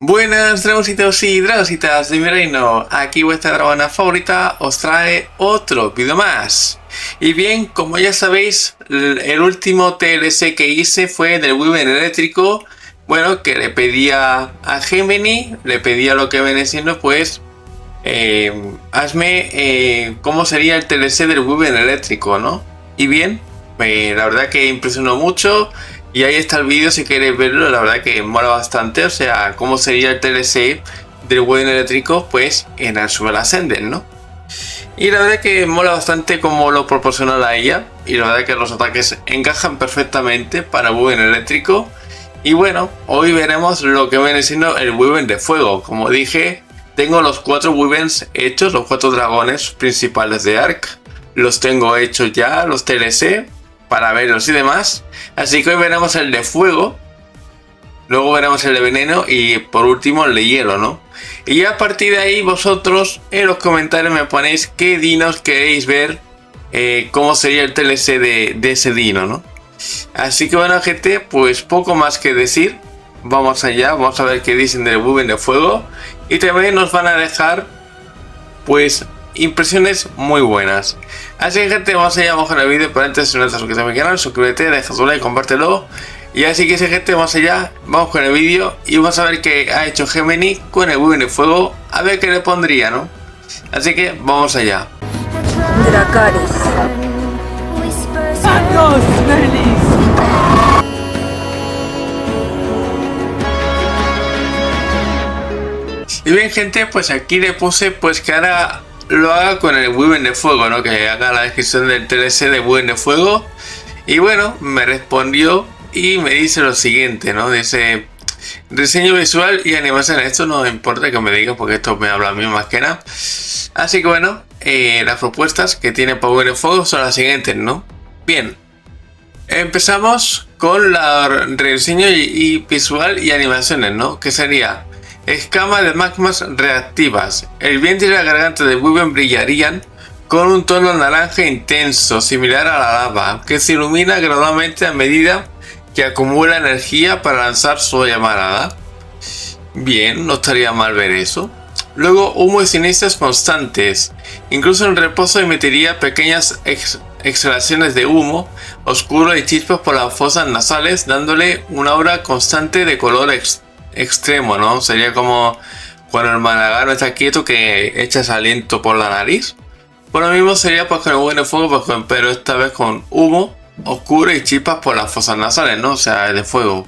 Buenas dragositos y dragositas de mi reino, aquí vuestra dragona favorita os trae otro vídeo más. Y bien, como ya sabéis, el último TLC que hice fue del Wyvern eléctrico. Bueno, que le pedía a Gemini, le pedía lo que viene siendo pues hazme cómo sería el TLC del Wyvern eléctrico, ¿no? Y bien, la verdad que impresionó mucho. Y ahí está el vídeo si queréis verlo, la verdad que mola bastante, o sea, cómo sería el TLC del Wyvern eléctrico pues en Azure Ascendant, ¿no? Y la verdad que mola bastante cómo lo proporciona la IA, y la verdad que los ataques encajan perfectamente para el Wyvern eléctrico. Y bueno, hoy veremos lo que viene siendo el Wyvern de fuego. Como dije, tengo los 4 Wyverns hechos, los 4 dragones principales de Ark, los tengo hechos ya, los TLC, para verlos y demás. Así que hoy veremos el de fuego, luego veremos el de veneno y por último el de hielo, ¿no? Y ya a partir de ahí vosotros en los comentarios me ponéis qué dinos queréis ver, cómo sería el TLC de ese dino, ¿no? Así que bueno, gente, pues poco más que decir. Vamos allá, vamos a ver qué dicen del Wyvern de fuego. Y también nos van a dejar pues impresiones muy buenas. Así que gente, vamos allá, vamos con el vídeo. Pero antes, si no estás suscrito a mi canal, suscríbete, deja tu like, compártelo. Y así que gente, vamos allá, vamos con el vídeo. Y vamos a ver qué ha hecho Gemini con el Wyvern de fuego. A ver qué le pondría, ¿no? Así que vamos allá. Dracarys. ¡Adiós, Melis! Y bien, gente, pues aquí le puse pues que ahora lo haga con el Wyvern de fuego, ¿no? Que haga la descripción del TLC de Wyvern de fuego. Y bueno, me respondió y me dice lo siguiente, ¿no? Dice: diseño visual y animación. Esto no importa que me diga porque esto me habla a mí más que nada. Así que bueno, las propuestas que tiene para Wyvern de fuego son las siguientes, ¿no? Bien, empezamos con la rediseño y visual y animaciones, ¿no? Que sería: escamas de magmas reactivas. El vientre y la garganta de Wyvern brillarían con un tono naranja intenso, similar a la lava, que se ilumina gradualmente a medida que acumula energía para lanzar su llamarada. Bien, no estaría mal ver eso. Luego, humo y cenizas constantes. Incluso en reposo emitiría pequeñas exhalaciones de humo oscuro y chispas por las fosas nasales, dándole una aura constante de color extremo, ¿no? Sería como cuando el Managano está quieto que echas aliento por la nariz. Por lo mismo sería pues con el Wyvern de fuego, pues, pero esta vez con humo oscuro y chispas por las fosas nasales, ¿no? O sea, de fuego.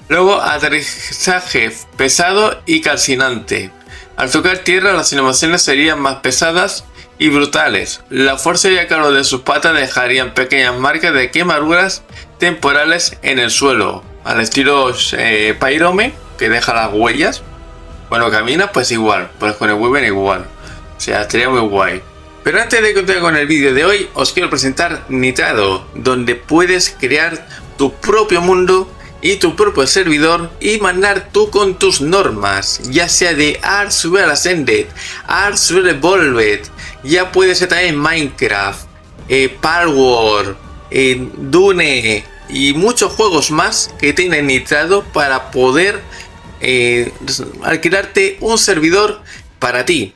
Luego, aterrizaje pesado y calcinante. Al tocar tierra, las animaciones serían más pesadas y brutales. La fuerza y el calor de sus patas dejarían pequeñas marcas de quemaduras temporales en el suelo, al estilo Pyrome, que deja las huellas. Bueno, camina pues igual, pues con el Wyvern igual. O sea, estaría muy guay. Pero antes de continuar con el vídeo de hoy, os quiero presentar Nitrado, donde puedes crear tu propio mundo y tu propio servidor y mandar tú con tus normas, ya sea de Azure Ascended, Azure Evolved, ya puede ser también Minecraft, Palworld, Dune y muchos juegos más que tienen Nitrado para poder alquilarte un servidor para ti,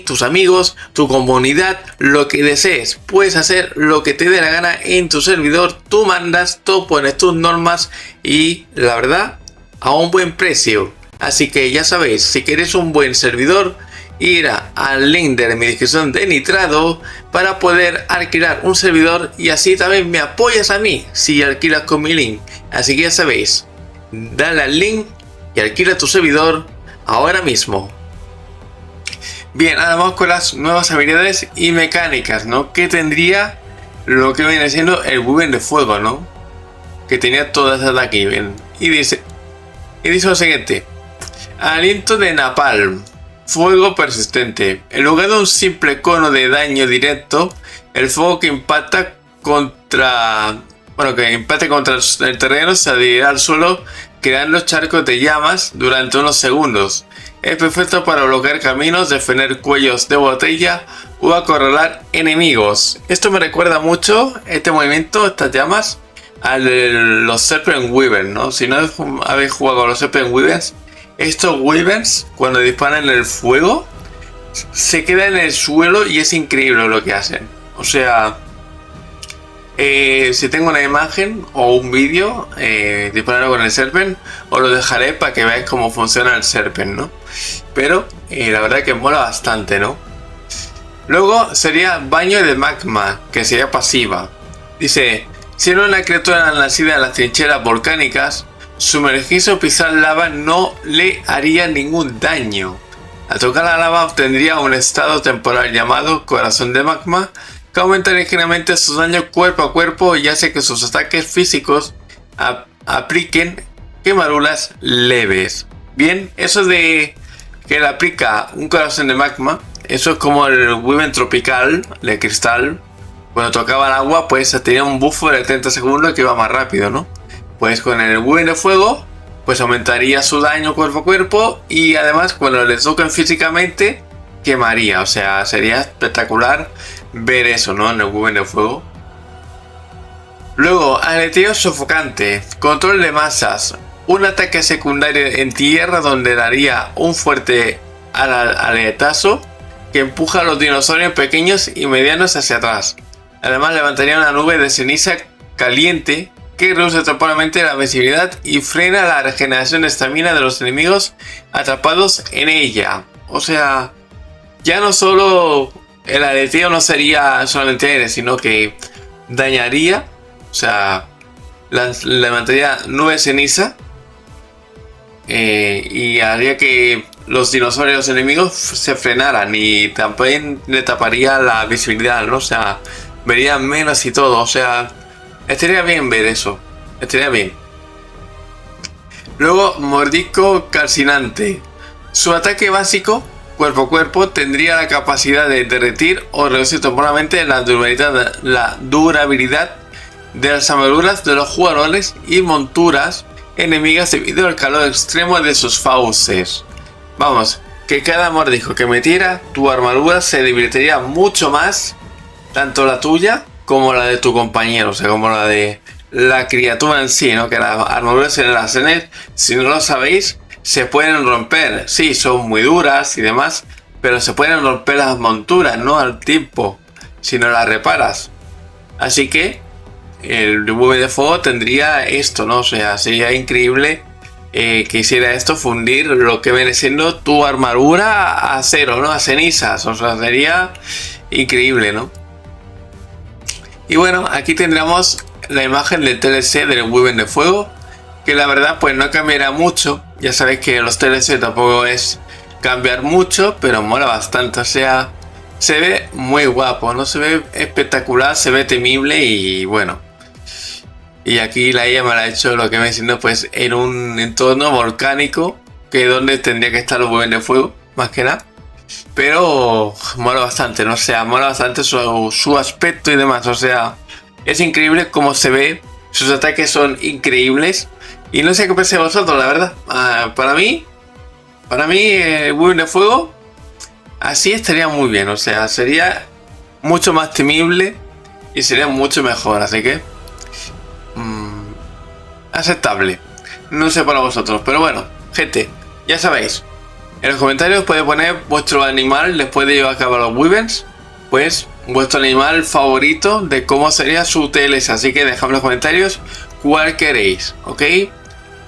tus amigos, tu comunidad, lo que desees. Puedes hacer lo que te dé la gana en tu servidor, tú mandas, tú pones tus normas y la verdad a un buen precio. Así que ya sabéis, si queréis un buen servidor, ir al link de mi descripción de Nitrado para poder alquilar un servidor, y así también me apoyas a mí si alquilas con mi link. Así que ya sabéis, dale al link y alquila tu servidor ahora mismo. Bien, ahora vamos con las nuevas habilidades y mecánicas, ¿no? Que tendría lo que viene siendo el Wyvern de fuego, ¿no? Que tenía todas estas de aquí, bien. Y dice lo siguiente: aliento de napalm. Fuego persistente. En lugar de un simple cono de daño directo, el fuego que impacta contra el terreno se adhirirá al suelo, creando charcos de llamas durante unos segundos. Es perfecto para bloquear caminos, defender cuellos de botella o acorralar enemigos. Esto me recuerda mucho, este movimiento, estas llamas, a los Serpent Weavers, ¿no? Si no habéis jugado con los Serpent Weavers, estos Wyverns, cuando disparan el fuego, se quedan en el suelo y es increíble lo que hacen. O sea, si tengo una imagen o un vídeo disparando con el Serpent, os lo dejaré para que veáis cómo funciona el Serpent, ¿no? Pero la verdad que mola bastante, ¿no? Luego sería baño de magma, que sería pasiva. Dice, siendo una criatura nacida en las trincheras volcánicas, sumergirse o pisar lava no le haría ningún daño. Al tocar la lava obtendría un estado temporal llamado corazón de magma, que aumenta ligeramente sus daños cuerpo a cuerpo y hace que sus ataques físicos apliquen quemaduras leves. Bien, eso de que le aplica un corazón de magma, eso es como el Wyvern tropical de cristal. Cuando tocaba el agua, pues tenía un buffer de 30 segundos que iba más rápido, ¿no? Pues con el Wyvern de fuego, pues aumentaría su daño cuerpo a cuerpo y además cuando le toquen físicamente, quemaría. O sea, sería espectacular ver eso, ¿no? En el Wyvern de fuego. Luego, aleteo sofocante, control de masas, un ataque secundario en tierra donde daría un fuerte aletazo que empuja a los dinosaurios pequeños y medianos hacia atrás. Además levantaría una nube de ceniza caliente que reduce temporalmente la visibilidad y frena la regeneración de estamina de los enemigos atrapados en ella. O sea, ya no solo el aleteo no sería solamente aire, sino que dañaría, o sea, levantaría nube de ceniza y haría que los dinosaurios enemigos se frenaran y también le taparía la visibilidad, ¿no? O sea, verían menos y todo, o sea, estaría bien ver eso, estaría bien. Luego, mordisco calcinante. Su ataque básico, cuerpo a cuerpo, tendría la capacidad de derretir o reducir temporalmente la durabilidad de las armaduras de los jugadores y monturas enemigas debido al calor extremo de sus fauces. Vamos, que cada mordisco que metiera, tu armadura se debilitaría mucho más, tanto la tuya como la de tu compañero, o sea, como la de la criatura en sí, ¿no? Que las armaduras en las CNES, si no lo sabéis, se pueden romper. Sí, son muy duras y demás, pero se pueden romper las monturas, ¿no? Al tiempo, si no las reparas. Así que el Wyvern de fuego tendría esto, ¿no? O sea, sería increíble que hiciera esto, fundir lo que viene siendo tu armadura a cero, ¿no? A cenizas, o sea, sería increíble, ¿no? Y bueno, aquí tendremos la imagen del TLC del Wyvern de fuego, que la verdad pues no cambiará mucho. Ya sabéis que los TLC tampoco es cambiar mucho, pero mola bastante, o sea, se ve muy guapo, ¿no? Se ve espectacular, se ve temible y bueno. Y aquí la IA me la ha hecho lo que me diciendo pues en un entorno volcánico, que es donde tendría que estar los Wyvern de fuego, más que nada. Pero mola bastante, ¿no? O sea, mola bastante su aspecto y demás, o sea, es increíble cómo se ve, sus ataques son increíbles. Y no sé qué pensáis vosotros, la verdad. Para mí, el Wyvern de fuego así estaría muy bien, o sea, sería mucho más temible y sería mucho mejor, así que aceptable. No sé para vosotros, pero bueno, gente, ya sabéis, en los comentarios podéis poner vuestro animal después de llevar a cabo los Wyverns, pues vuestro animal favorito de cómo sería su TLS, así que dejadme en los comentarios cuál queréis, ¿ok?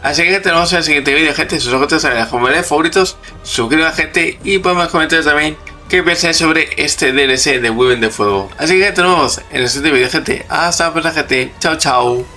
Así que tenemos en el siguiente vídeo, gente. Si os gusta saber los comentarios favoritos, suscríbanse, gente, y ponme en los comentarios también qué pensáis sobre este DLC de Wyvern de fuego. Así que nos vemos en el siguiente vídeo, gente. Hasta la próxima, gente. Chao, chao.